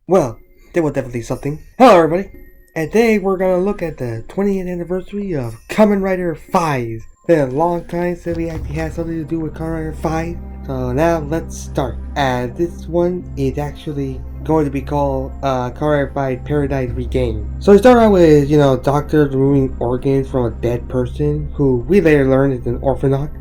Well, that was definitely something. Hello, everybody. And today we're gonna look at the 20th anniversary of Kamen Rider 5. It's been a long time since we actually had something to do with Kamen Rider 5. So now let's start. This one is actually going to be called Kamen Rider 5 Paradise Regained. So we start out with, doctors removing organs from a dead person who we later learn is an orphanoc.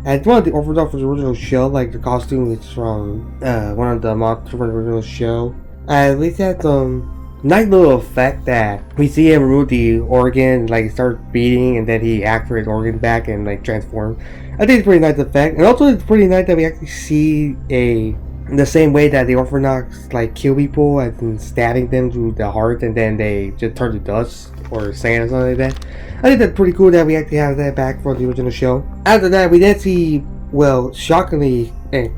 And it's one of the orphanocs from the original show, like the costume is from one of the monsters from the original show. At least had some nice little effect that we see him remove the organ, like start beating, and then he activates his organ back and like transform. I think it's a pretty nice effect, and also it's pretty nice that we actually see the same way that the orphanocs like kill people and stabbing them through the heart, and then they just turn to dust or sand or something like that. I think that's pretty cool that we actually have that back from the original show. After that, we then see, well, shockingly and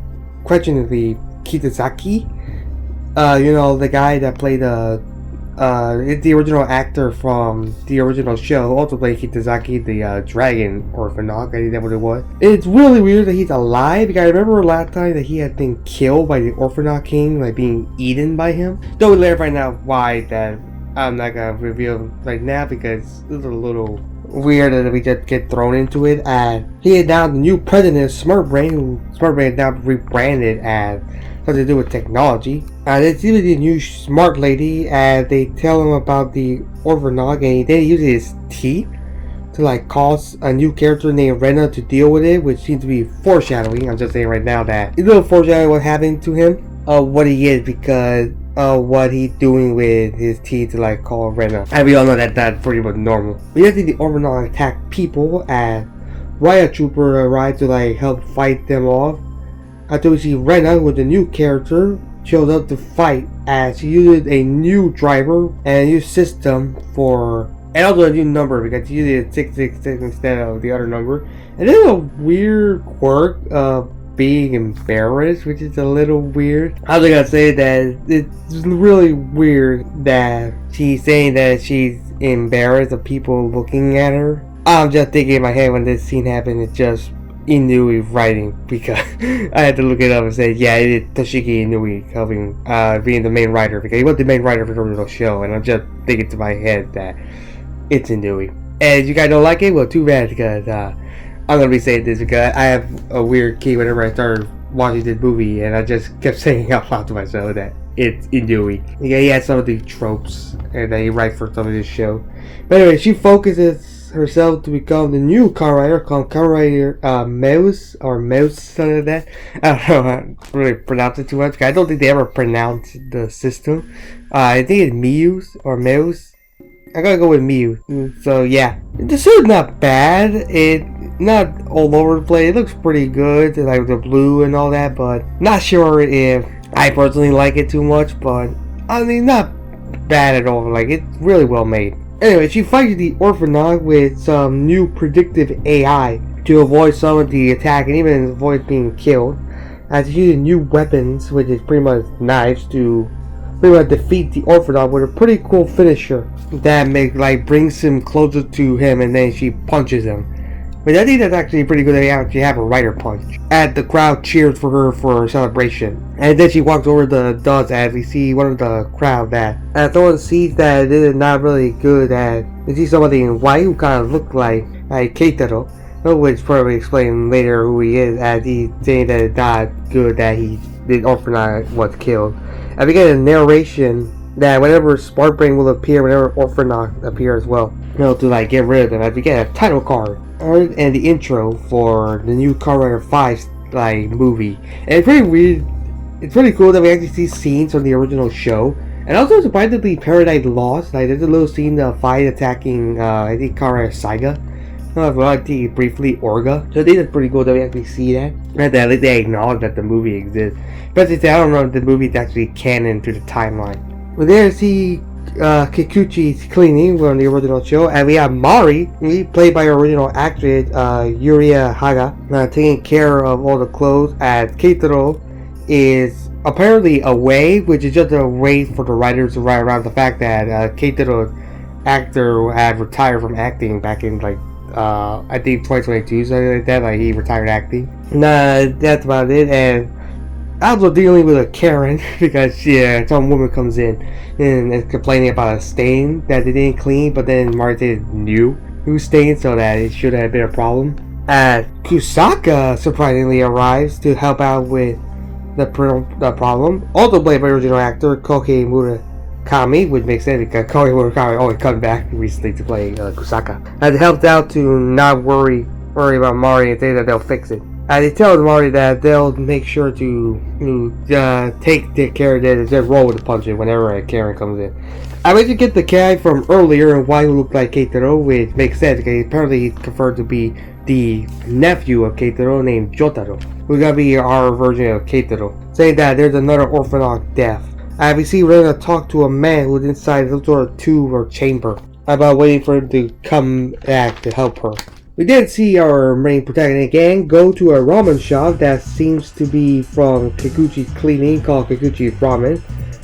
questionably, Kitazaki. The guy that played the original actor from the original show, also played Kitazaki, the dragon orphanoc. I think that's what it was. It's really weird that he's alive, because I remember last time that he had been killed by the orphanoc king, like being eaten by him. Don't we learn right now why that I'm not gonna reveal right now, because it's a little weird that we just get thrown into it. And he is now the new president of Smart Brain, who Smart Brain is now rebranded as something to do with technology. They see the new smart lady, and they tell him about the orphanoc, and then he uses his teeth to like cause a new character named Rena to deal with it, which seems to be foreshadowing. I'm just saying right now that it's a little foreshadowing what happened to him, what he is, because of what he's doing with his teeth to like call Rena. And we all know that that's pretty much normal. We just see the orphanoc attack people, and Riot Trooper arrived to like help fight them off. After we see Rena with a new character shows up to fight, as she uses a new driver and a new system and also a new number, because she uses 666 instead of the other number. And there's a weird quirk of being embarrassed, which is a little weird. I was gonna say that it's really weird that she's saying that she's embarrassed of people looking at her. I'm just thinking in my head when this scene happened, it's just Inui writing, because I had to look it up and say, yeah, it is Toshiki Inui helping, being the main writer, because he was the main writer for the original show, and I'm just thinking to my head that it's Inui. And if you guys don't like it, well, too bad, because I'm gonna be saying this because I have a weird key whenever I started watching this movie, and I just kept saying out loud to myself that it's Inui. Yeah, he has some of the tropes and that he writes for some of this show. But anyway, she focuses herself to become the new Kamen Rider called Kamen Rider Mouse, something like that. I don't know how to really pronounce it too much, because I don't think they ever pronounce the system. I think it's Muse or Mouse. I gotta go with Mew. So yeah, the suit's not bad. It's not all over the place. It looks pretty good, like the blue and all that, but not sure if I personally like it too much. But I mean, not bad at all. Like, it's really well made. Anyway, she fights the orphanoc with some new predictive AI to avoid some of the attack and even avoid being killed. As she uses new weapons, which is pretty much knives, to pretty much defeat the orphanoc with a pretty cool finisher that brings him closer to him, and then she punches him. But I think that's actually pretty good that they actually have a rider punch. And the crowd cheers for her for a celebration. And then she walks over the dust, as we see one of the crowd that someone sees that it is not really good, and we see somebody in white who kind of look like Keitaro, which probably explain later who he is, as he's saying that it's not good that the orphanoc was killed. And we get a narration that whenever Smart Brain will appear, whenever orphanoc appear as well, to like get rid of them, as we get a title card and the intro for the new Kamen Rider 5 movie. And it's pretty weird. It's pretty cool that we actually see scenes from the original show, and also surprisingly Paradise Lost. Like, there's a little scene of Fight attacking I think Kamen Rider Saiga. I think briefly Orga. So I think it's pretty cool that we actually see that. And at least they acknowledge that the movie exists. But I don't know if the movie is actually canon to the timeline. We're there to see Kikuchi's cleaning from the original show, and we have Mari, played by our original actress Yuria Haga, taking care of all the clothes, as Keitaro is apparently away, which is just a way for the writers to write around the fact that Keitaro's actor had retired from acting back in I think 2022, something like that. Like, he retired acting. Nah, that's about it. And also dealing with a Karen because yeah, some woman comes in and is complaining about a stain that they didn't clean, but then Marty knew it was stained, so that it should have been a problem. Kusaka surprisingly arrives to help out with the problem. Also played by original actor Koki Murakami, which makes sense because Koki Murakami always comes back recently to play Kusaka. And helped out to not worry about Mari and say that they'll fix it. And they tell Mari that they'll make sure to take care of it and just roll with the punches whenever a Karen comes in. I went to get the guy from earlier and why he looked like Keitaro, which makes sense because apparently he's confirmed to be the nephew of Keitaro named Jotaro, who's gonna be our version of Keitaro, saying that there's another orphan death. And we see we're gonna talk to a man who's inside some sort of tube or chamber about waiting for him to come back to help her. We did see our main protagonist again go to a ramen shop that seems to be from Kikuchi's cleaning called Kikuchi's Ramen.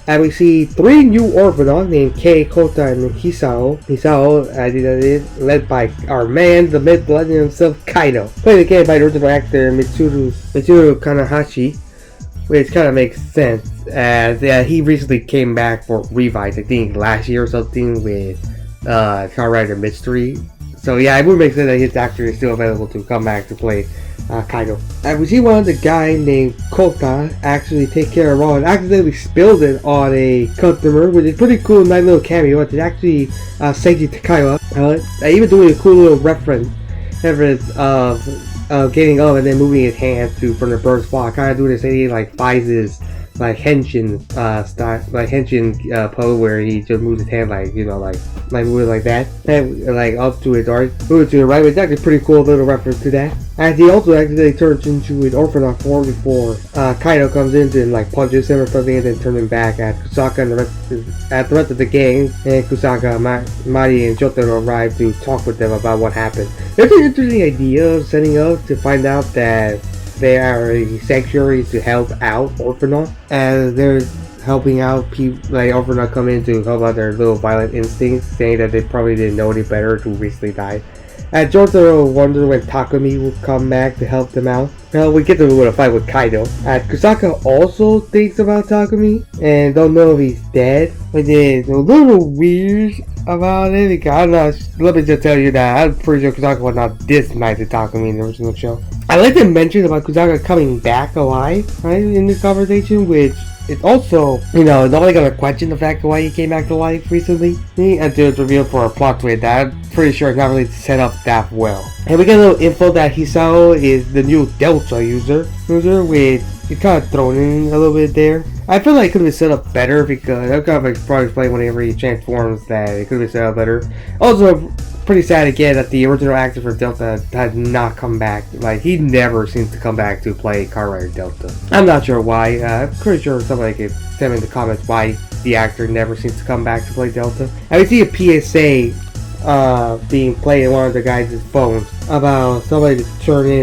And we see 3 new orphans named Kei, Kota, and Hisao. Hisao, as it is, led by our man, the myth legend himself, Kaido. Played again by the original actor Mitsuru Kanahashi, which kind of makes sense, as he recently came back for Revive, I think last year or something, with Kamen Rider Mystery. So yeah, it would make sense that his actor is still available to come back to play Kaido. And we see one of the guy named Kota actually take care of Raw and accidentally spilled it on a customer, which is pretty cool, nice little cameo. It's actually Seiji Takaiwa, even doing a cool little reference of getting up and then moving his hands from the bird's paw, kind of doing the same like Fize's like henshin style, like henshin pose where he just moves his hand like moving like that, and like up to his right, moving to the right. It's actually a pretty cool little reference to that. And he also actually turns into an orphan form before Kaido comes in and like punches him or something, and then turns him back at Kusaka and the rest of the gang. And Kusaka, Mari, and Jotaro arrive to talk with them about what happened. There's an interesting idea of setting up to find out that they are a sanctuary to help out orphans, and they're helping out people like orphans come in to help out their little violent instincts, saying that they probably didn't know any better who recently died. And Jotaro wonders when Takumi will come back to help them out. Well, we get to a fight with Kaido. Kusaka also thinks about Takumi and don't know if he's dead, which is a little weird about it because I'm not. Let me just tell you that I'm pretty sure Kusaka was not this nice to Takumi in the original show. I'd like to mention about Kusaka coming back alive, right, in this conversation, which it's also, nobody gonna question the fact of why he came back to life recently until it's revealed for a plot twist that I'm pretty sure it's not really set up that well. And we get a little info that Hisao is the new Delta user, which is kind of thrown in a little bit there. I feel like it could have been set up better because I'm kind of probably explain whenever he transforms that it could have been set up better. Also, pretty sad again that the original actor for Delta had not come back. Like, he never seems to come back to play Kamen Rider Delta. I'm not sure why. I'm pretty sure somebody could tell me in the comments why the actor never seems to come back to play Delta. And we see a PSA being played in one of the guys' phones about somebody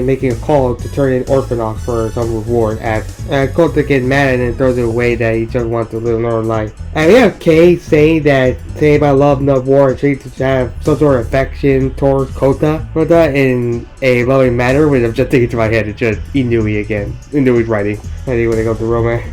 making a call to turn in orphans for some reward. And Kota gets mad and then throws it away that he just wants to live a normal life. And we have Kei saying about love, not war, and treat to have some sort of affection towards Kota in a loving manner, which I'm just thinking to my head, it's just Inui again. Inui's writing. I think when they go to romance.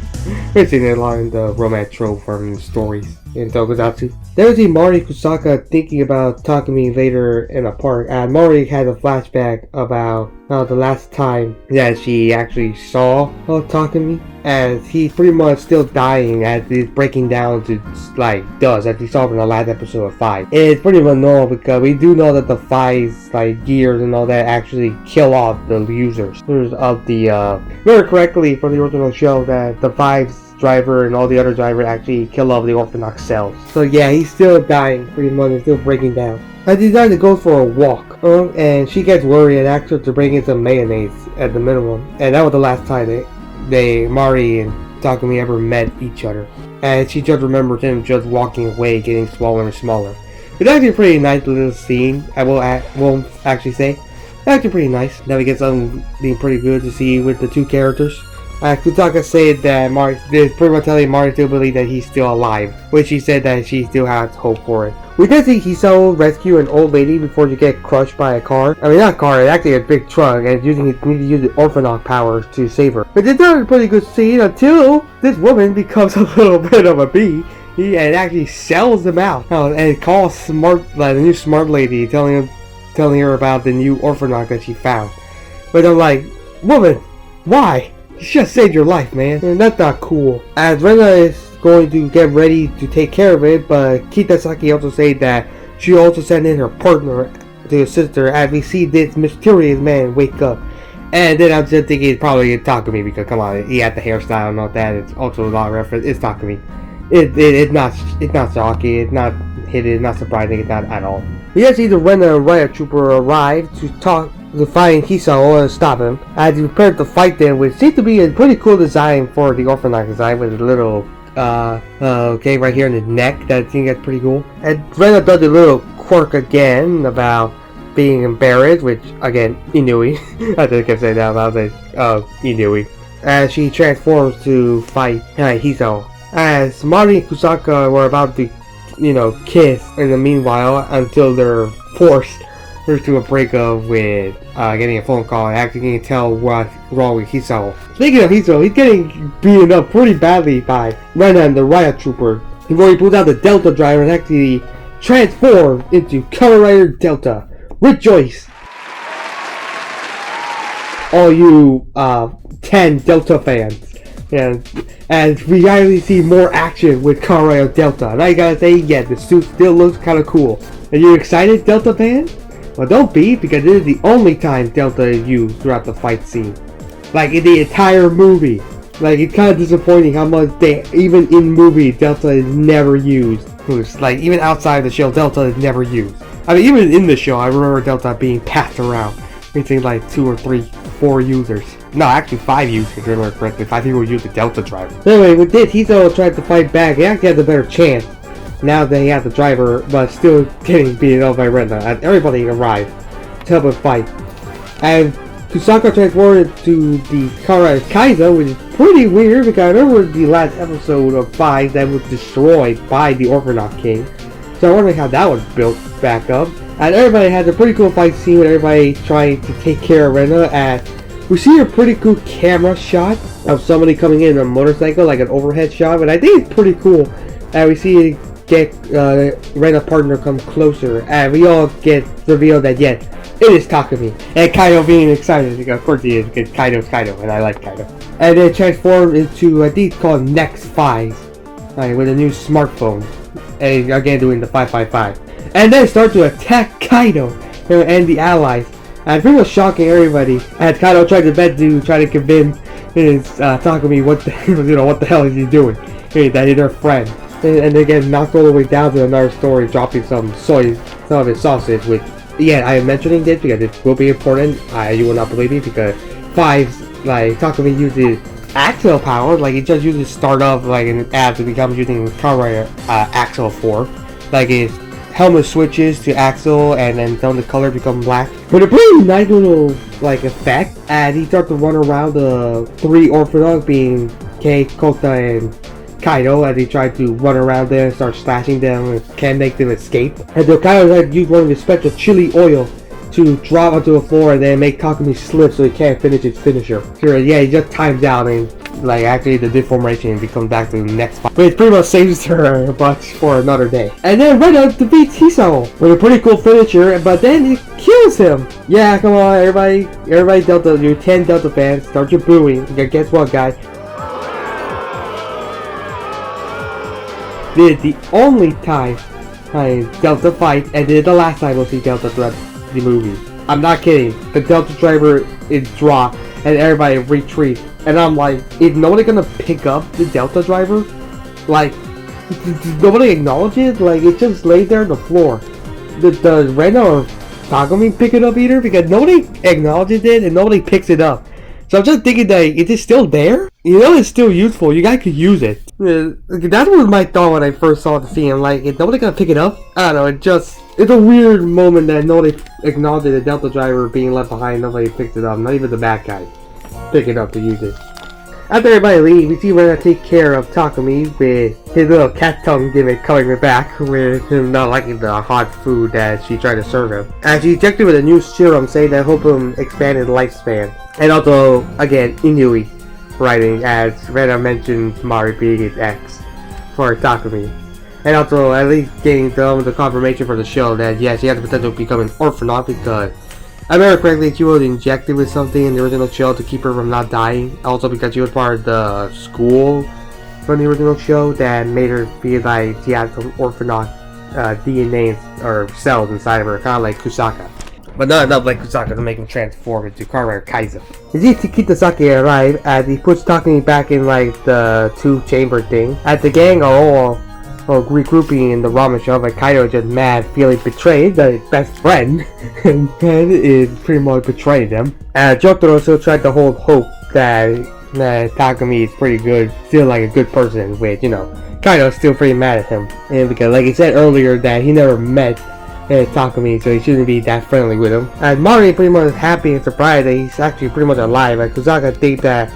We're seeing a lot in the romance trope from stories in Tokusatsu. Then we see Mari Kusaka thinking about Takumi later in a park, and Mari has a flashback about the last time that she actually saw Takumi, as he's pretty much still dying as he's breaking down to like dust, as we saw in the last episode of 5. It's pretty well known because we do know that the 5's like gears and all that actually kill off the users of the remember correctly from the original show that the 5's driver and all the other drivers actually kill off the Orphanox cells. So yeah, he's still dying pretty much and still breaking down. I decided to go for a walk, and she gets worried and asks her to bring in some mayonnaise at the minimum. And that was the last time Mari and Takumi ever met each other. And she just remembers him just walking away, getting smaller and smaller. It's actually a pretty nice little scene, I won't actually say. It's actually pretty nice. Now we get something pretty good to see with the two characters. Kusaka said that pretty much telling Mari still believe that he's still alive, which she said that she still has hope for it. We did see Hisao rescue an old lady before she get crushed by a car. I mean, not a car, it's actually a big truck, and need to use the Orphanoc powers to save her. But it's not a pretty good scene until this woman becomes a little bit of a bee. And actually sells them out. And calls the new smart lady, telling her about the new Orphanoc that she found. But I'm like, woman, why? You just saved your life, man. And that's not cool. As Rena is going to get ready to take care of it, but Kitasaki also said that she also sent in her partner to assist her as we see this mysterious man wake up. And then I'm just thinking it's probably Takumi, because come on, he had the hairstyle and all that. It's also a lot of reference. It's Takumi. It's not shocking, it's not hidden, it's not surprising, it's not at all. We actually see the Rena riot trooper arrive to find Hisao and stop him as he prepared to fight them, which seems to be a pretty cool design for the Orphanoc design with a little okay right here in the neck. That I think that's pretty cool. And Rena does a little quirk again about being embarrassed, which again Inui. I just kept saying that about Inui. As she transforms to fight Hisao. As Mari and Kusaka were about to, kiss in the meanwhile until they're forced to a breakup with getting a phone call and actually getting to tell what's wrong with Hisao. Speaking of Hisao, he's getting beaten up pretty badly by Rena and the riot trooper before he pulls out the Delta driver and actually transforms into Kamen Rider Delta. Rejoice! All you 10 Delta fans. And we finally see more action with Kamen Rider Delta. And I gotta say, yeah, the suit still looks kind of cool. Are you excited, Delta fan? Well, don't be, because this is the only time Delta is used throughout the fight scene. Like, in the entire movie. Like, it's kind of disappointing how much even in movie, Delta is never used. Like, even outside the show, Delta is never used. I mean, even in the show, I remember Delta being passed around. Between like 2 or 3, 4 users. No, actually 5 users, if I remember correctly. 5 people use the Delta driver. So anyway, with this, Hisao tried to fight back. He actually has a better chance now that he has the driver, but still getting beaten up by Rena. And everybody arrived to help him fight. And Kusaka transformed to the Kamen Rider Kaizo, which is pretty weird because I remember the last episode of 5 that was destroyed by the Orphanoc King. So I wonder how that was built back up. And everybody has a pretty cool fight scene with everybody trying to take care of Rena. And we see a pretty cool camera shot of somebody coming in a motorcycle, like an overhead shot. But I think it's pretty cool. And we see Rena's partner come closer. And we all get revealed that yes, it is Takumi. And Kaido being excited, because of course he is, because Kaido's Kaido, and I like Kaido. And then transformed into, I think it's called Next 5. With a new smartphone. And again doing the 555. And then start to attack Kaido and the allies. And pretty much shocking everybody. And Kaido tried to try to convince Takumi what the hell is he doing? That he's their friend. And they get knocked all the way down to another story, dropping some of his sausage, which yeah, I am mentioning this because it will be important. You will not believe me because Takumi uses Axel power, like he just uses start off like an app to become using Kamen Rider Axel 4. Like his helmet switches to Axel and then the color become black. But a pretty nice little effect as he starts to run around the 3 Orphanoc being Kei, Kota, and Kaido as he tried to run around there and start slashing them and can't make them escape. And then Kaido had to use one of his special chili oil to drop onto the floor and then make Takumi slip so he can't finish his finisher. Sure, yeah, he just times out and actually the deformation becomes back to the next fight. But it pretty much saves her but for another day. And then Rena defeats Hisao with a pretty cool finisher, but then it kills him. Yeah, come on, everybody Delta, you're 10 Delta fans, start your booing. Guess what, guys? This is the only time Delta fights, and this is the last time we'll see Delta throughout the movie. I'm not kidding. The Delta driver is dropped, and everybody retreats. And I'm like, is nobody gonna pick up the Delta driver? Nobody acknowledges? It just lays there on the floor. Does Rena or Takumi pick it up either? Because nobody acknowledges it, and nobody picks it up. So I'm just thinking that, is it still there? It's still useful. You guys could use it. That was my thought when I first saw the scene. Is nobody gonna pick it up? I don't know, it's a weird moment that nobody acknowledges the Delta driver being left behind. Nobody picks it up. Not even the bad guy pick it up to use it. After everybody leaves, we see Rena take care of Takumi with his little cat tongue gimmick coming back with him not liking the hot food that she tried to serve him. And she injected with a new serum saying that help him expand his lifespan. And also, again, Inui writing as Rena mentions Mari being his ex for Takumi. And also, at least getting the confirmation for the show that yeah, she has the potential to become an orphanaut because I remember correctly, she was injected with something in the original show to keep her from not dying. Also because she was part of the school from the original show that made her feel like she had some orphanaut DNA or cells inside of her, kind of like Kusaka. But not enough like Kusaka to make him transform into Kamen Kaiser. Kitasaki arrives as he puts Takumi back in like the 2-chamber thing. As the gang are all regrouping in the ramen shop, like Kaido is just mad, feeling betrayed by his best friend, and is pretty much betraying them. Jotaro still tried to hold hope that Takumi is pretty good, still like a good person, which, you know, Kaido is still pretty mad at him. And because, like he said earlier, that he never met Takumi, so he shouldn't be that friendly with him. And Mari pretty much is happy and surprised that he's actually pretty much alive. Like Kusaka thinks that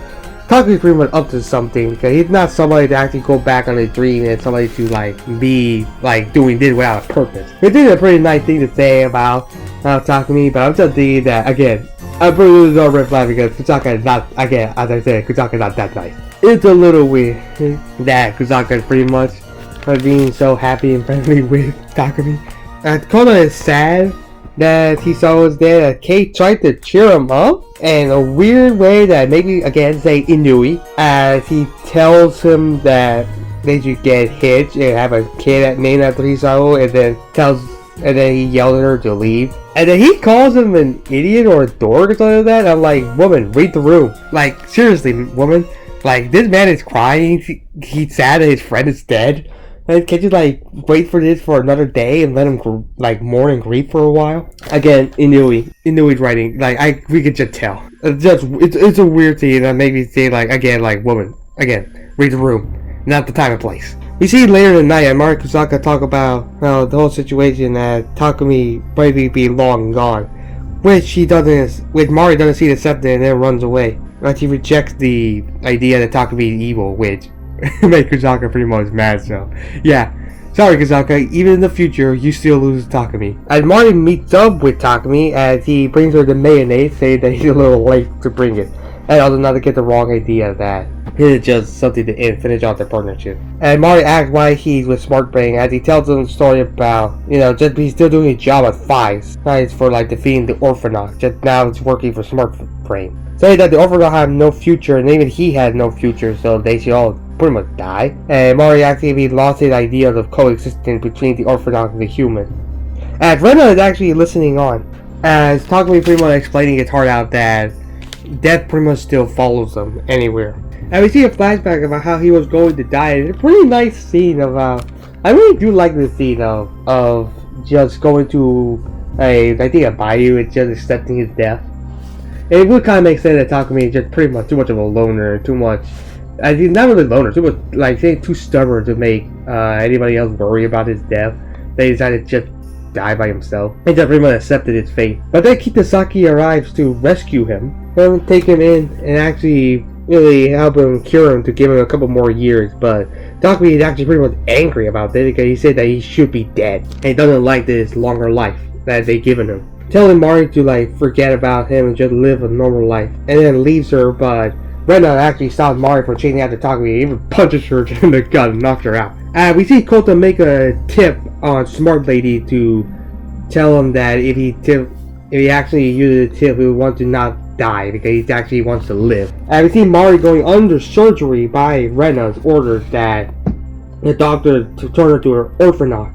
Takumi's pretty much up to something because he's not somebody to actually go back on a dream and somebody to like be like doing this without a purpose. Which is a pretty nice thing to say about Takumi, but I'm just thinking that again, I'm pretty no red flag because Kusaka is not, again, as I said, Kusaka is not that nice. It's a little weird that Kusaka is pretty much being so happy and friendly with Takumi. And Kona is sad that he saw was there, that Kate tried to cheer him up in a weird way that maybe again say Inui, as he tells him that they should get hitched and have a kid named after Hisao, and then he yelled at her to leave. And then he calls him an idiot or a dork or something like that. I'm like, woman, read the room. Like, seriously, woman. Like, this man is crying. He's sad that his friend is dead. Like, can't you, like, wait for this for another day and let him, like, mourn and grieve for a while? Again, Inui's writing. Like, we could just tell. It's a weird thing that made me say, like, again, like, woman. Again, read the room. Not the time and place. We see later in the night, and Mari Kusaka talk about the whole situation that Takumi probably be long gone, which Mari doesn't see the acceptance and then runs away. Like he rejects the idea that Takumi is evil, which made Kusaka pretty much mad. So yeah, sorry Kusaka, even in the future you still lose Takumi. As Mari meets up with Takumi, as he brings her the mayonnaise, saying that he's a little late to bring it, and also not to get the wrong idea that it's just something to finish off their partnership. And Mari asks why he's with Smart Brain, as he tells them a story about, just he's still doing his job at Fives. It's for like defeating the orphanaut, just now it's working for Smart Brain. Saying that the orphanaut have no future, and even he has no future, so they should all pretty much die. And Mari actually lost his idea of coexistence between the orphanaut and the human. And Rena is actually listening on, as Takumi pretty much explaining his heart out that death pretty much still follows them anywhere. And we see a flashback about how he was going to die. It's a pretty nice scene of I really do like this scene of just going to a bayou and just accepting his death. And it would kind of make sense that Takumi is just pretty much too much of a loner, too much. He's not really a loner, too much like saying too stubborn to make anybody else worry about his death. They decided to just die by himself. He just pretty much accepted his fate. But then Kitasaki arrives to rescue him and take him in and actually really help him cure him to give him a couple more years. But Takumi is actually pretty much angry about this because he said that he should be dead and he doesn't like this longer life that they've given him, telling Mari to like forget about him and just live a normal life, and then leaves her. But Rena actually stops Mari from chasing after Takumi and even punches her in the gut and knocks her out. We see Kota make a tip on Smart Lady to tell him that if he actually uses the tip, he would want to not die because he actually wants to live. And we see Mari going under surgery by Rena's orders that the doctor to turn her to her orphanaut,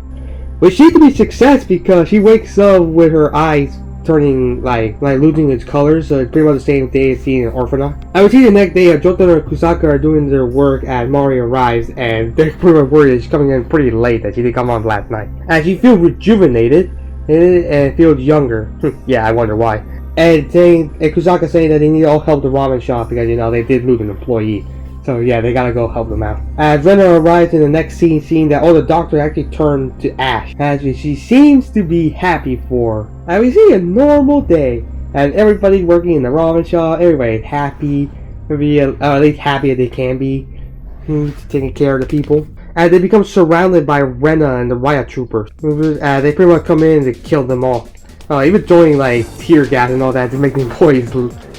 which seems to be success because she wakes up with her eyes turning like losing its colors, so it's pretty much the same thing as seeing an orphanaut. I would see the next day Jotaro and Kusaka are doing their work as Mari arrives, and they're pretty much worried that she's coming in pretty late, that she didn't come on last night. And she feels rejuvenated and feels younger. Yeah, I wonder why. And Kusaka saying that they need all help the ramen shop because they did lose an employee. So yeah, they gotta go help them out. As Rena arrives in the next scene, seeing that the doctor actually turned to ash. As she seems to be happy for. And we see a normal day, and everybody's working in the ramen shop. Everybody's happy. be at least happy that they can be taking care of the people. And they become surrounded by Rena and the riot troopers. They pretty much come in to kill them all. Even throwing like tear gas and all that to make the employees,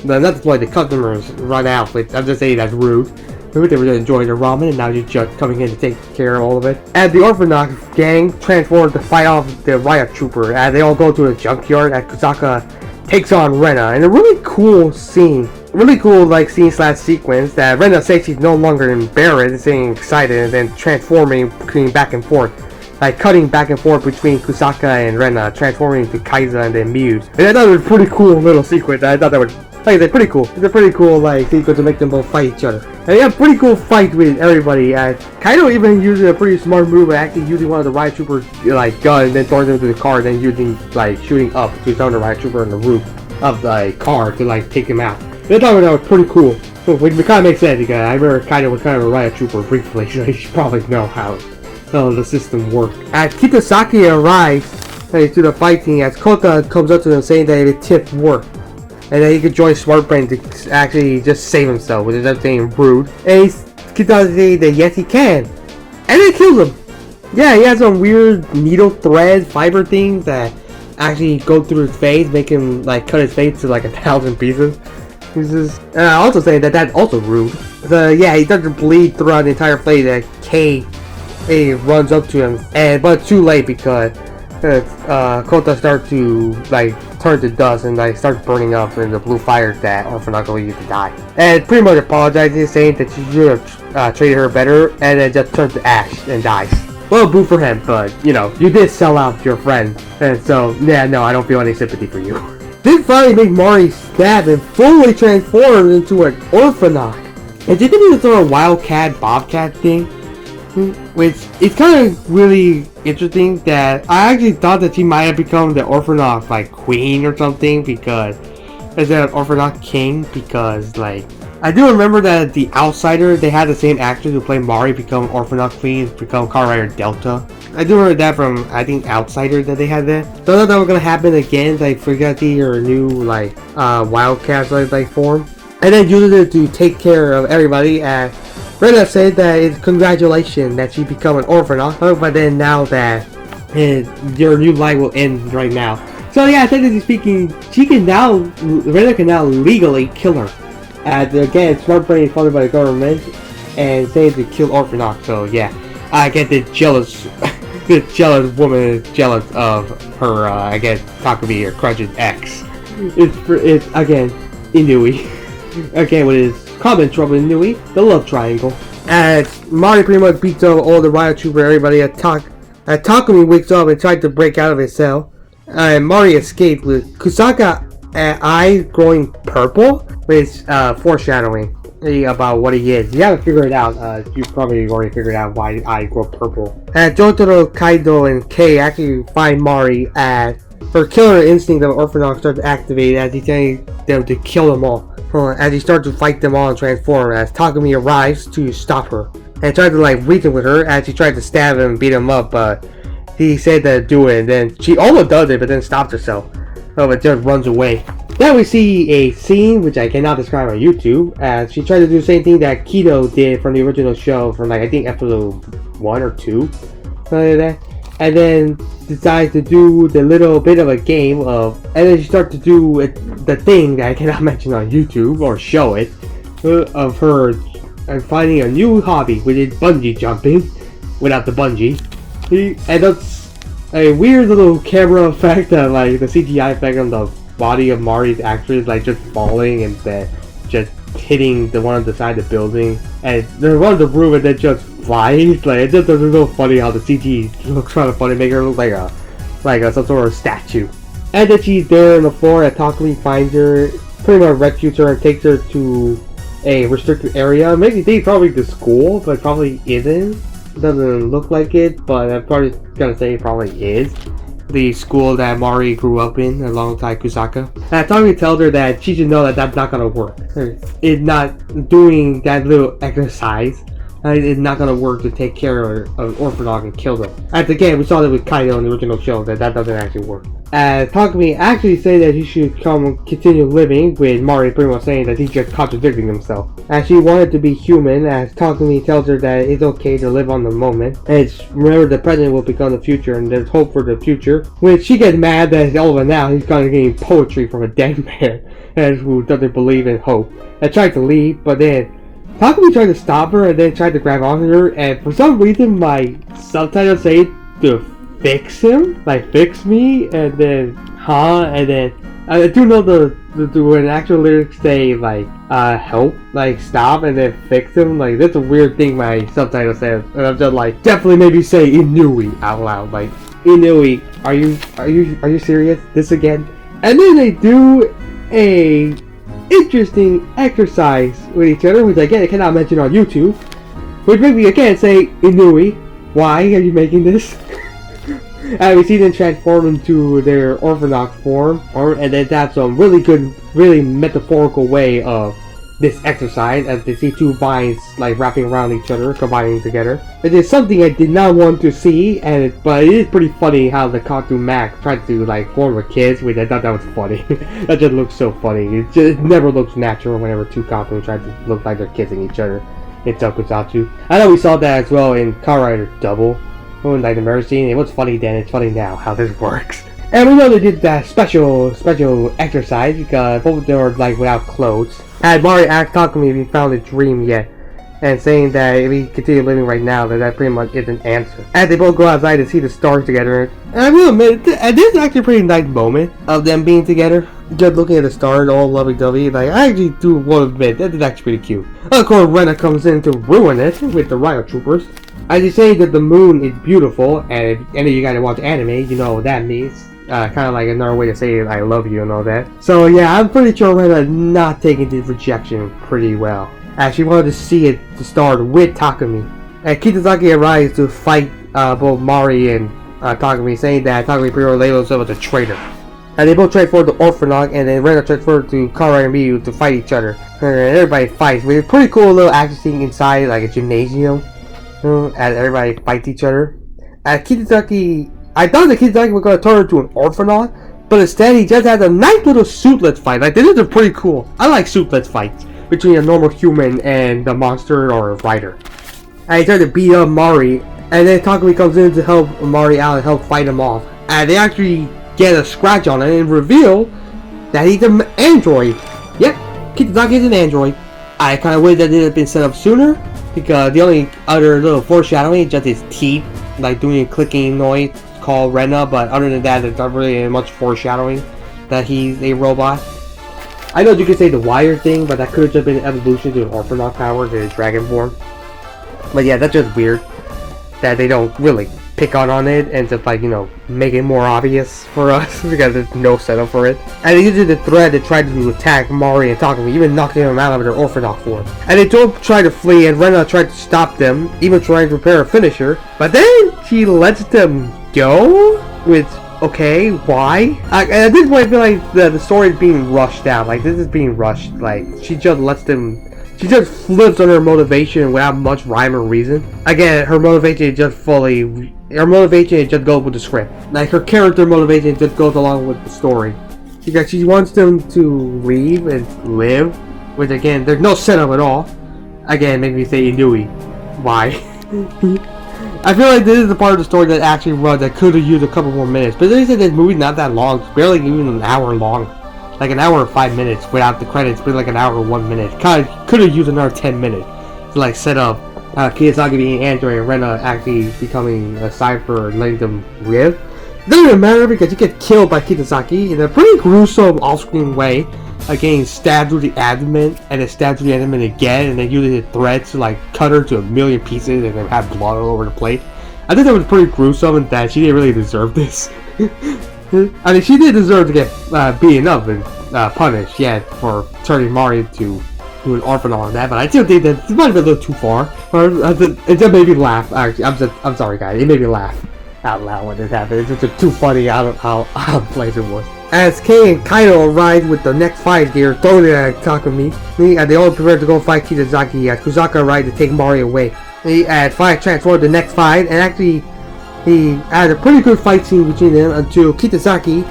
not the employees, the customers run out. Which I'm just saying that's rude. Maybe they were enjoying their ramen and now you're just coming in to take care of all of it. And the Orphanox gang transforms to fight off the riot trooper. And they all go to a junkyard and Kusaka takes on Rena. And a really cool scene. Really cool like scene / sequence that Rena says she's no longer embarrassed, saying excited, and then transforming between back and forth. Like cutting back and forth between Kusaka and Rena, transforming to Kaiza and then Muse. And I thought it was a pretty cool little sequence. I thought that was, like I said, pretty cool. It's a pretty cool like sequence to make them both fight each other. And yeah, pretty cool fight with everybody. Kaido even using a pretty smart move of actually using one of the riot troopers like gun, then throwing them into the car, then using like shooting up to throw the riot trooper on the roof of the car to like take him out. I thought that was pretty cool. Which kind of makes sense because I remember Kaido was kind of a riot trooper briefly, so you should probably know how the system works. As Kitasaki arrives to the fighting, as Kota comes up to him saying that it tipped work, and that he could join Smart Brain to actually just save himself, which is everything rude. And Kitasaki says that yes he can, and it kills him. Yeah, he has some weird needle thread fiber things that actually go through his face, make him like cut his face to like 1,000 pieces. Also saying that that's also rude. Yeah, he starts to bleed throughout the entire face. That K runs up to him, but too late because Kota starts to like turn to dust and like starts burning up in the blue fire that Orphanox will use to die. And pretty much apologizing, saying that you should have treated her better, and then just turns to ash and dies. Well, boo for him, but you know, you did sell out your friend, and so yeah, no, I don't feel any sympathy for you. This finally made Mari snap and fully transform into an Orphanox. And she didn't even throw a Wildcat Bobcat thing, which is kind of really interesting that I actually thought that she might have become the Orphanox like queen or something, because instead of Orphanox king, because like I do remember that The Outsider, they had the same actor who played Mari become Orphanox queen, become Kamen Rider Delta. I do remember that from, I think, Outsider that they had there. Don't know if that was gonna happen again, like Frigati or new like Wildcats like form. And then using it to take care of everybody. Rena said that it's congratulations that she become an Orphanox, but then now that your new life will end right now. So yeah, technically speaking, Rena can now legally kill her. Again, Smart Brain is funded by the government and saying to kill Orphanox. So yeah, I get the jealous woman is jealous of her, I guess, Takumi or Crutch's ex. It's again, Inui. Again, with his common trouble in Inui, the love triangle. As Mari pretty much beats up all the riot trooper, everybody Takumi wakes up and tries to break out of his cell. And Mari escaped with Kusaka eyes growing purple, which foreshadowing about what he is. You haven't figured it out. You probably already figured out why eyes grow purple. And Jotaro, Kaido, and Kei actually find Mari as her killer instinct of Orphanox starts to activate as he's telling them to kill them all. As he starts to fight them all and transform, as Takumi arrives to stop her and tries to like reason with her as she tried to stab him and beat him up, but he said to do it, and then she almost does it but then stops herself. But just runs away. Then we see a scene which I cannot describe on YouTube, as she tried to do the same thing that Kido did from the original show from like I think episode 1 or 2, something like that. And then decides to do the little bit of a game of, and then she starts to do the thing that I cannot mention on YouTube or show it, of her finding a new hobby, which is bungee jumping without the bungee. And that's a weird little camera effect of like the CGI effect on the body of Mari's actress, like just falling and then just hitting the one on the side of the building, and there's one of the room and then just flies. Like it's just a little funny how the CG looks kind of funny, make her look like some sort of statue. And then she's there on the floor, and Takumi finds her, pretty much rescues her and takes her to a restricted area. Maybe they probably the school, but probably isn't. Doesn't look like it, but I'm probably gonna say it probably is the school that Mari grew up in alongside Kusaka. And Takumi tells her that she should know that that's not gonna work. It's not doing that little exercise. It's not gonna work to take care of Orphanox and kill them. And again, we saw that with Kaido in the original show that doesn't actually work. Takumi actually said that he should continue living, with Mari pretty much saying that he's just contradicting himself. As she wanted to be human, as Takumi tells her that it's okay to live on the moment, and remember the present will become the future, and there's hope for the future. Which she gets mad that all of now he's kind of getting poetry from a dead man, and who doesn't believe in hope. I tried to leave, but then Takumi tried to stop her, and then tried to grab onto her, and for some reason my subtitles say to fix him, like fix me, and then and then I do know the when actual lyrics say like help, like stop, and then fix him. Like that's a weird thing my subtitle says, and I'm just like definitely maybe say Inui out loud, like Inui, are you serious? This again? And then they do a interesting exercise with each other, which again I cannot mention on YouTube, which made me again say Inui, why are you making this? And we see them transform into their orthodox form, and then that's some really good, really metaphorical way of this exercise, as they see two vines like wrapping around each other, combining together. It is something I did not want to see, but it is pretty funny how the cartoon Mac tried to like form with kids, which I thought that was funny. That just looks so funny. It never looks natural whenever two cartoons try to look like they're kissing each other in Tokusatsu. I know we saw that as well in Kamen Rider Double. Like the murder scene, it was funny then, it's funny now how this works. And we know they did that special exercise because both of them were like without clothes. And Mari asked Takumi if he found a dream yet, and saying that if he continued living right now, that pretty much is an answer. And they both go outside to see the stars together. And I will admit, this is actually a pretty nice moment of them being together. Just looking at the stars, all lovey-dovey. Like, I actually do want to admit, that is actually pretty cute. Of course, Rena comes in to ruin it with the riot troopers. As you say that the moon is beautiful, and if any of you guys watch anime, you know what that means. Kind of like another way to say I love you and all that. So yeah, I'm pretty sure Rena not taking this rejection pretty well, as she wanted to see it to start with Takumi. And Kitazaki arrives to fight both Mari and Takumi, saying that Takumi pretty much labeled himself as a traitor. And they both transfer to Orphanok, and then Rena transferred to Kara and Miyu to fight each other. And everybody fights. We have a pretty cool little action scene inside, like a gymnasium. As everybody fights each other. At Kitazaki, I thought that Kitazaki was going to turn into an orphanaut, but instead he just has a nice little suitless fight. Like, this is pretty cool. I like suitless fights between a normal human and the monster or a rider. And he tried to beat up Mari, and then Takumi comes in to help Mari out and help fight him off. And they actually get a scratch on it and reveal that he's an android. Yep, Kitazaki is an android. I kind of wish that it had been set up sooner, because the only other little foreshadowing is just his teeth, like doing a clicking noise called Rena, but other than that, there's not really much foreshadowing that he's a robot. I know you could say the wire thing, but that could have just been an evolution to an Orphanok power to his dragon form. But yeah, that's just weird that they don't really pick on it and just like, you know, make it more obvious for us because there's no setup for it. And they used the thread to try to attack Mari and Takumi, even knocking them out of their Orphanok form. And they don't try to flee, and Rena tried to stop them, even trying to prepare a finisher. But then she lets them go? Which, okay, why? At this point I feel like the story is being rushed out. Like, this is being rushed. Like, she just lets them... She just flips on her motivation without much rhyme or reason. Again, her motivation is just fully... Her motivation just goes with the script. Like, her character motivation just goes along with the story. Because she wants them to leave and live. Which, again, there's no setup at all. Again, make me say Inui. Why? I feel like this is the part of the story that actually runs that could have used a couple more minutes. But they said this movie's not that long. It's barely even an hour long. Like an hour and 5 minutes without the credits, but like an hour and 1 minute. Could have used another 10 minutes to like set up Kiyosaki being android and Rena actually becoming a cipher and letting them live. It doesn't even matter because he gets killed by Kitazaki in a pretty gruesome off-screen way. Like getting stabbed through the abdomen and then stabbed through the abdomen again, and then using the threads to like cut her to a million pieces and then have blood all over the plate. I think that was pretty gruesome and that she didn't really deserve this. I mean, she did deserve to get beaten up and punished, yeah, for turning Mari to an orphanage and that, but I still think that it might have been a little too far. It just made me laugh. Actually, I'm sorry, guys. It made me laugh out loud when this happened. It's just too funny how out of place it was. As Kei and Kaido arrive with the next fight gear, throwing it at Takumi, and they all prepare to go fight Kitazaki as Kusaka arrived to take Mari away. He had fight transformed the next fight, and actually he had a pretty good fight scene between them until Kitazaki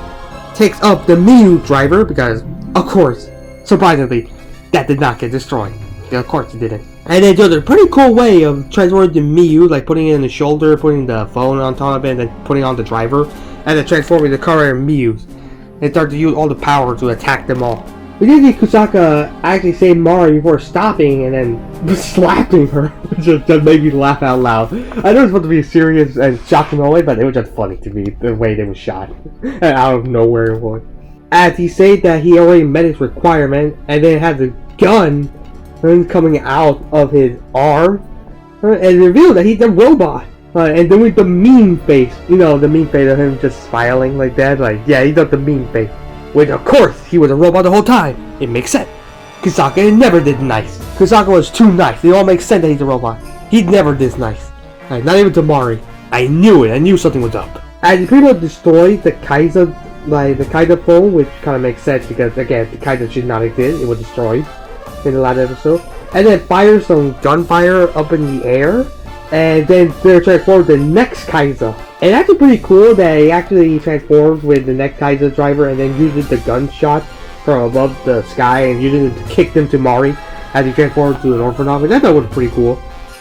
takes up the Miyu driver because, of course, surprisingly, that did not get destroyed. Yeah, of course it didn't. And then there's a pretty cool way of transforming the Miyu, like putting it in the shoulder, putting the phone on top of it, and then putting on the driver, and then transforming the car and Miyus. And start to use all the power to attack them all. We did get Kusaka actually save Mari before stopping and then slapping her, which just made me laugh out loud. I know it's supposed to be a serious and shocking moment, but it was just funny to me, the way they were shot. Out of nowhere it was. As he said that he already met his requirement, and then had the gun coming out of his arm, and revealed that he's a robot. And then with the meme face, you know, the meme face of him just smiling like that, like, yeah, he does the meme face. Which, of course, he was a robot the whole time. It makes sense. Kusaka never did nice. Kusaka was too nice. It all makes sense that he's a robot. He never did nice. Not even to Mari. I knew it. I knew something was up. And he pretty much destroyed the Kaiser, like, the Kaiser phone, which kind of makes sense because, again, the Kaiser should not exist. It was destroyed in the last episode. And then fired some gunfire up in the air. And then they're transformed the next Kaiser. And it's actually pretty cool that he actually transforms with the next Kaiser driver and then uses the gunshot from above the sky and uses it to kick them to Mari as he transforms to an orphanage. I thought it was a pretty cool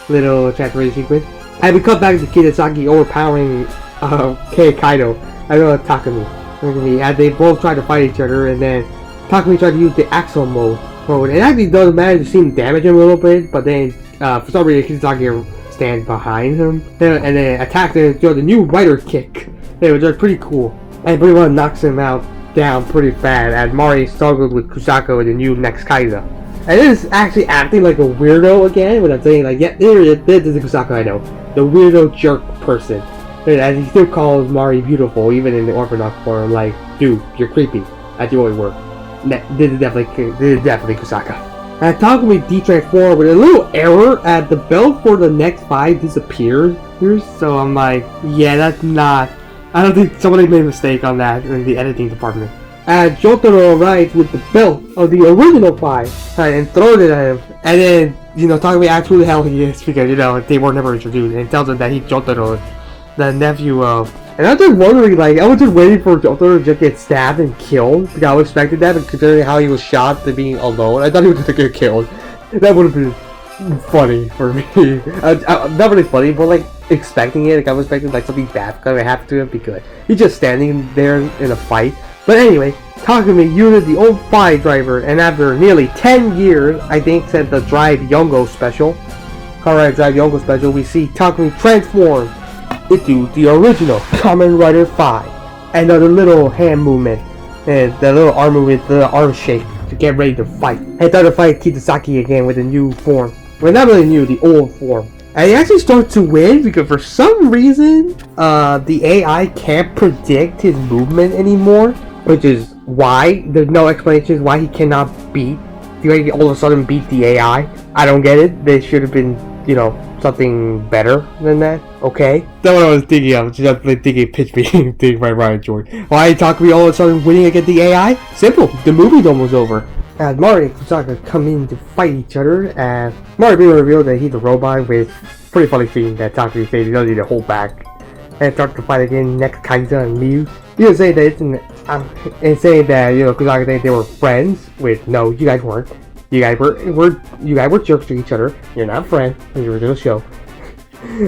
little transformation sequence. And we cut back to Kidasaki overpowering Kei Kaido and Takumi. As they both try to fight each other, and then Takumi tried to use the Axel mode. And actually does manage to seem to damage him a little bit, but then for some reason Kidasaki stand behind him and then attack him through the new rider kick. It was just pretty cool. And pretty much knocks him out down pretty bad as Mari struggled with Kusaka with the new next Kaiser. And this is actually acting like a weirdo again when I'm saying like, yeah, this is the Kusaka I know. The weirdo jerk person. And he still calls Mari beautiful even in the orphanage form, like, dude, you're creepy. That's your only word. This is definitely Kusaka. And Takumi de-transformed with a little error at the belt for the next 5 disappears. So I'm like, yeah, that's not... I don't think somebody made a mistake on that in the editing department. And Jotaro arrives with the belt of the original 5 and throws it at him. And then, you know, Takumi asks who the hell he is because, you know, they were never introduced. And tells him that he's Jotaro, the nephew of... And I was just wondering, like, I was just waiting for Jotaro to just get stabbed and killed. Because I was expecting that, but considering how he was shot to being alone, I thought he was going to get killed. That would have been funny for me. Not really funny, but like, expecting it. Like, I was expecting, like, something bad going to happen to him because he's just standing there in a fight. But anyway, Takumi uses the old 5 driver, and after nearly 10 years, I think, since the Drive Yongo special, Kamen Drive Yongo special, we see Takumi transform into the original Kamen Rider 5. And the little hand movement, and the little arm movement, the arm shake to get ready to fight. And start to fight Kidasaki again with a new form. Well, not really new, the old form. And he actually starts to win because for some reason, the AI can't predict his movement anymore. Which is why there's no explanation why he cannot beat. He all of a sudden beat the AI. I don't get it. They should have been, you know, something better than that. Okay, that's what I was thinking of. Just thinking pitch me thing by Ryan George. Why Takumi all of a sudden winning against the AI? Simple. The movie's almost over. As Mari and Kusaka come in to fight each other, and Mari being revealed that he's a robot with pretty funny thing that Takumi says he doesn't need to hold back. And start to fight again next Kaiser and Miyu. You can say that it's and saying that, you know, Kusaka think they were friends with, no, you guys weren't. You guys were jerks to each other. You're not friends in the original show.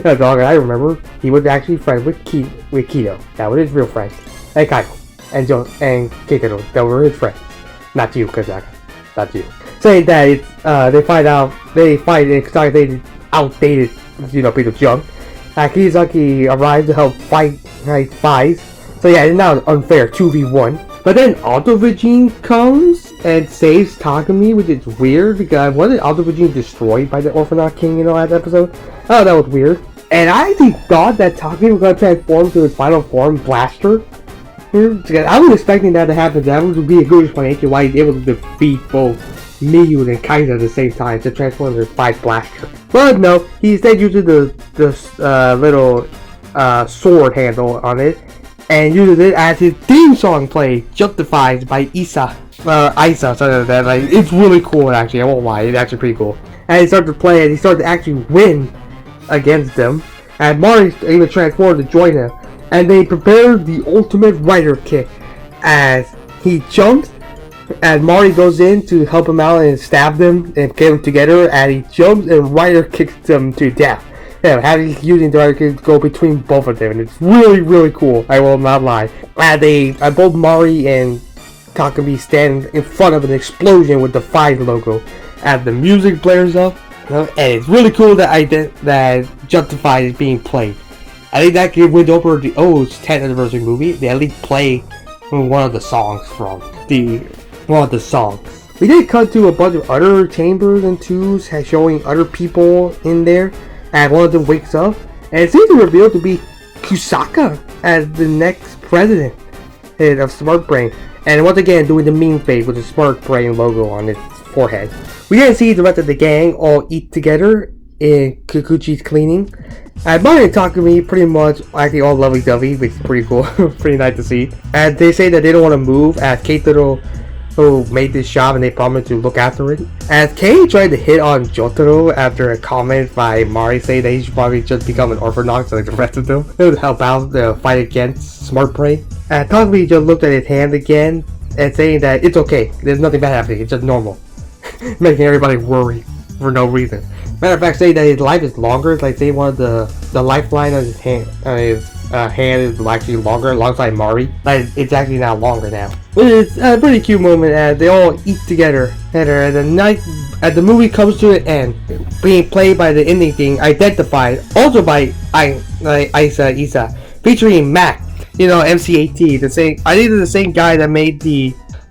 That's all I remember. He was actually friends with Kido. That was his real friend. And Kaiko. And Keitaro. That were his friends. Not you, Kusaka. Not you. Saying that it's, they fight and Kusaka they outdated, you know, piece of junk. Kizaki arrives to help fight Fies. So yeah, it's now unfair 2v1. But then Auto Vegine comes and saves Takumi, which is weird because wasn't Auto Vegine destroyed by the Orphanage King in the last episode? Oh, that was weird. And I actually thought that Takumi was going to transform to his final form, Blaster. I was expecting that to happen. That would be a good explanation why he's able to defeat both Miyu and Kaiser at the same time to transform into 5 Blaster. But no, he instead uses the little sword handle on it and uses it as his theme song play, Justified by Isa, something like that. Like, it's really cool actually, I won't lie, it's actually pretty cool. And he started to play and he started to actually win against them. And Mari even transformed to join him. And they prepared the ultimate rider kick. as he jumps, and Mari goes in to help him out and stab them and get them together, and he jumps and Ryder kicks them to death. Yeah, having using the Ryder kick to go between both of them, and it's really, really cool. I will not lie. And both Mari and Takumi stand in front of an explosion with the 5 logo, as the music blares up, and it's really cool that Justified is being played. I think that could win over the 10th anniversary movie. They at least play one of the songs from one of the songs. We did cut to a bunch of other chambers and tubes showing other people in there, and one of them wakes up, and it seems to reveal to be Kusaka as the next president of Smart Brain. And once again, doing the meme face with the Smart Brain logo on its forehead. We get to see the rest of the gang all eat together in Kikuchi's cleaning. And Mari and Takumi pretty much actually all lovey-dovey, which is pretty cool. Pretty nice to see. And they say that they don't want to move, as Keitaro, who made this shop, and they promised to look after it. As Kei tried to hit on Jotaro after a comment by Mari saying that he should probably just become an orphanage like the rest of them. It would help out the fight against Smart Brain. And Takumi just looked at his hand again and saying that it's okay, there's nothing bad happening, it's just normal. Making everybody worry for no reason. Matter of fact, saying that his life is longer, like they wanted the lifeline of his hand, hand is actually longer alongside Mari. Like it's actually now longer now. But it's a pretty cute moment as they all eat together. And the movie comes to an end, being played by the ending thing, Identified, also by Isa, featuring Mac. You know, MC8T, the same. I think it's the same guy that made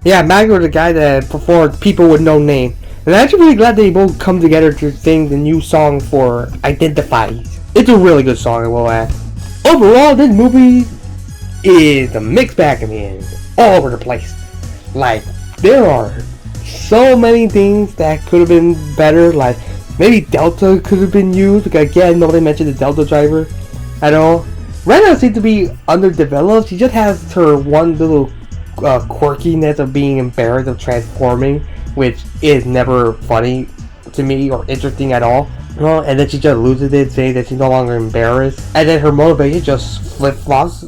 Mac was the guy that performed People with No Name. And I'm actually really glad they both come together to sing the new song for Identify. It's a really good song, I will add. Overall, this movie is a mixed bag of me, all over the place. Like, there are so many things that could have been better. Like, maybe Delta could have been used. Because again, nobody mentioned the Delta driver at all. Rena seems to be underdeveloped. She just has her one little quirkiness of being embarrassed of transforming, which is never funny to me or interesting at all. And then she just loses it, saying that she's no longer embarrassed. And then her motivation just flip-flops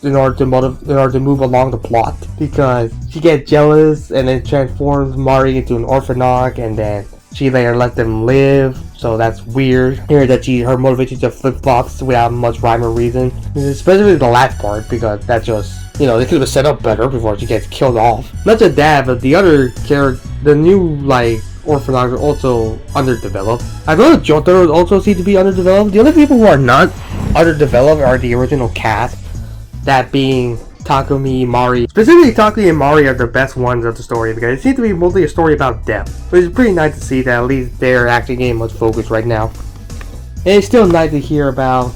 in order to move along the plot, because she gets jealous and then transforms Mari into an orphanage, and then she later let them live. So that's weird. Here that her motivation just flip-flops without much rhyme or reason. Especially the last part, because that's just, they could have set up better before she gets killed off. Not just that, but the other character, the new, orphanage are also underdeveloped. I know Jotaro also seem to be underdeveloped. The only people who are not underdeveloped are the original cast. That being Takumi, Mari. Specifically, Takumi and Mari are the best ones of the story, because it seems to be mostly a story about them. Which is pretty nice to see that at least they're actually getting much focus right now. And it's still nice to hear about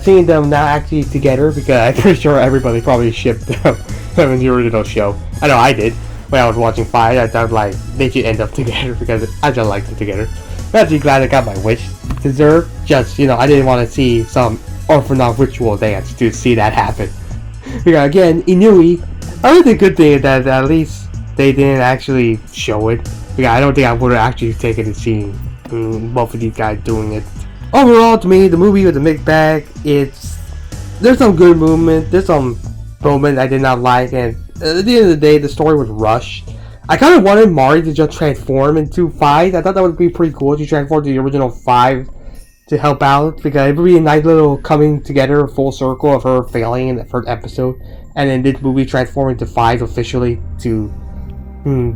seeing them now actually together, because I'm pretty sure everybody probably shipped them in the original show. I know I did. When I was watching 5, I thought they should end up together, because I just liked them together. I'm actually glad I got my wish deserved. Just, I didn't want to see some orphanage ritual dance to see that happen. Because again, Inui, I think the good thing is that at least they didn't actually show it. Because I don't think I would have actually taken the scene. Both of these guys doing it. Overall, to me, the movie was a mixed bag. There's some good movement. There's some moments I did not like, and at the end of the day, the story was rushed. I kind of wanted Mari to just transform into 5. I thought that would be pretty cool to transform to the original 5 to help out, because it would be a nice little coming together full circle of her failing in the first episode, and then this movie transforming to 5 officially to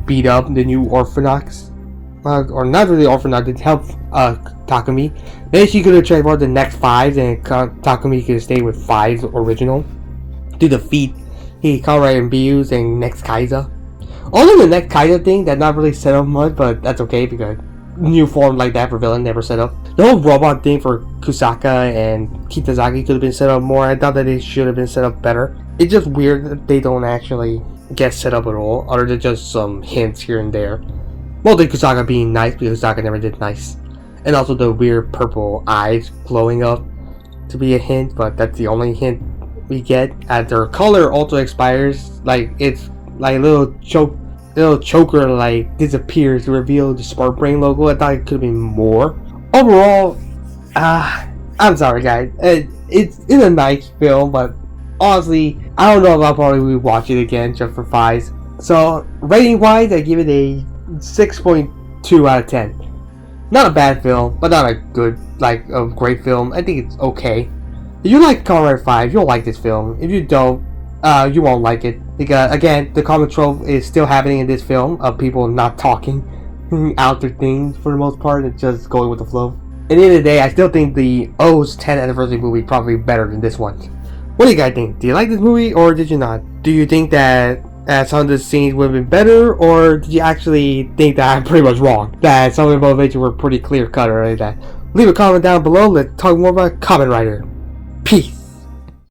beat up the new orphanage. Or not really orphanage, to help Takumi. Then she could have transformed the next 5, and Takumi could stay with 5's original to defeat Hikaru and Bius and Next Kaiser. Also, the Next Kaiser thing, that's not really set up much, but that's okay, because new form like that for villain never set up. The whole robot thing for Kusaka and Kitazaki could have been set up more. I thought that it should have been set up better. It's just weird that they don't actually get set up at all, other than just some hints here and there. Mostly Kusaka being nice, because Kusaka never did nice. And also the weird purple eyes glowing up to be a hint, but that's the only hint we get. As their color also expires, it's like a little choker disappears to reveal the Smart Brain logo. I thought it could have been more. Overall, I'm sorry guys, it's a nice film, but honestly, I don't know if I'll probably watch it again just for Fives. So, rating wise, I give it a 6.2 out of 10. Not a bad film, but not a good, like, a great film. I think it's okay. If you like Kamen Rider 5, you'll like this film. If you don't, you won't like it. Because, again, the common trope is still happening in this film of people not talking out their things for the most part and just going with the flow. At the end of the day, I still think the O's 10th anniversary movie is probably better than this one. What do you guys think? Do you like this movie or did you not? Do you think that some of the scenes would have been better, or did you actually think that I'm pretty much wrong? That some of the motivations were pretty clear cut or like that? Leave a comment down below. Let's talk more about Kamen Rider. Peace.